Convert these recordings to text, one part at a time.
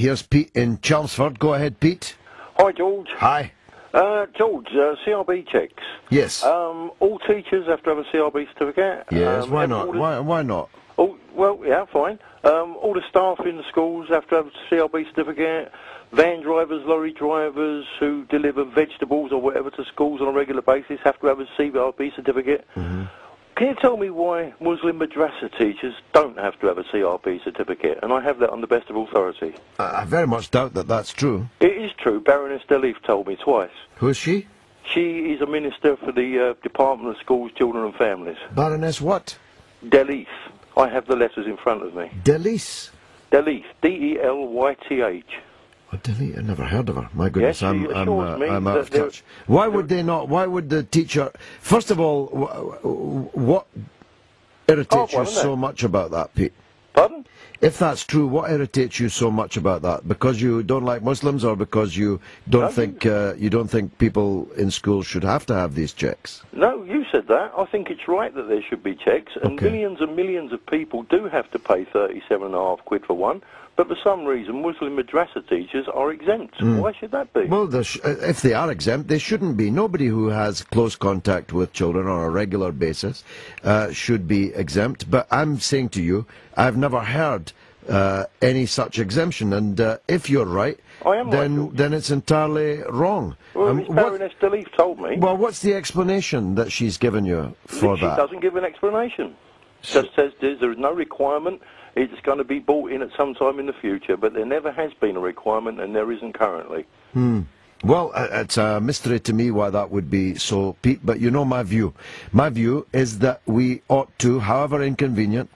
here's Pete in Chelmsford. Go ahead, Pete. Hi, George. Hi. George, CRB checks. Yes. All teachers have to have a CRB certificate. Yes, why not? Why not? Oh, well, yeah, fine. All the staff in the schools have to have a CRB certificate. Van drivers, lorry drivers who deliver vegetables or whatever to schools on a regular basis have to have a CRB certificate. Mm-hmm. Can you tell me why Muslim madrasa teachers don't have to have a CRB certificate? And I have that on the best of authority. I very much doubt that that's true. It is true. Baroness Delif told me twice. Who is she? She is a minister for the Department of Schools, Children and Families. Baroness what? Delith. I have the letters in front of me. Delith? Delith. D-E-L-Y-T-H. Oh, Delith? I never heard of her. My goodness, Yes, I'm out of touch. Why would they not? Why would the teacher... First of all, what irritates you so much about that, Pete? Pardon? If that's true, what irritates you so much about that? Because you don't like Muslims, or because you don't think people in schools should have to have these checks? No, you said that. I think it's right that there should be checks, and millions and millions of people do have to pay 37.5 quid for one. But for some reason, Muslim madrasa teachers are exempt. Why should that be? Well, if they are exempt, they shouldn't be. Nobody who has close contact with children on a regular basis should be exempt. But I'm saying to you, I've never heard any such exemption. And if you're right, then it's entirely wrong. Well, Baroness Delif told me. Well, what's the explanation that she's given you for that? She doesn't give an explanation. Just says there is no requirement. It's going to be brought in at some time in the future, but there never has been a requirement, and there isn't currently. Well, it's a mystery to me why that would be so, Pete, but you know my view. My view is that we ought to, however inconvenient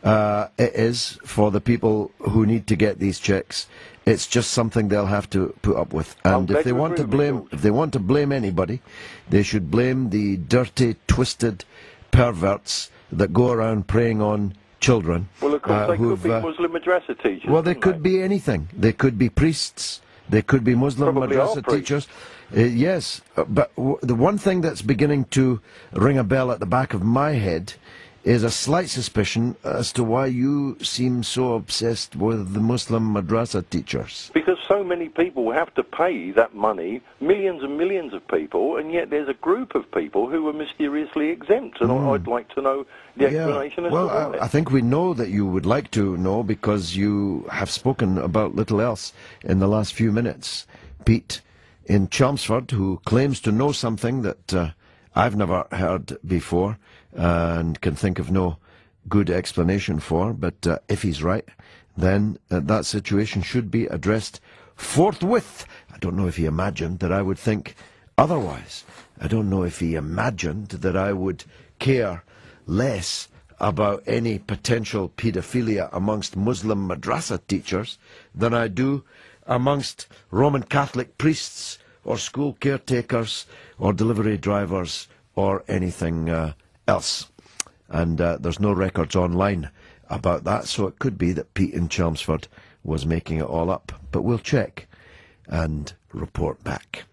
it is for the people who need to get these checks, it's just something they'll have to put up with. And if they want to blame anybody, they should blame the dirty, twisted perverts that go around preying on children. Well, of course, they could be Muslim madrasa teachers. Well, they could be anything. They could be priests. They could be Muslim madrasa teachers. Yes, but the one thing that's beginning to ring a bell at the back of my head is a slight suspicion as to why you seem so obsessed with the Muslim madrasa teachers. Because so many people have to pay that money, millions and millions of people, and yet there's a group of people who are mysteriously exempt, and I'd like to know the explanation as to why. I think we know that you would like to know because you have spoken about little else in the last few minutes. Pete in Chelmsford, who claims to know something that I've never heard before and can think of no good explanation for, but if he's right, then that situation should be addressed forthwith. I don't know if he imagined that I would think otherwise. I don't know if he imagined that I would care less about any potential paedophilia amongst Muslim madrasa teachers than I do amongst Roman Catholic priests or school caretakers or delivery drivers or anything else. And there's no records online about that, so it could be that Pete in Chelmsford was making it all up. But we'll check and report back.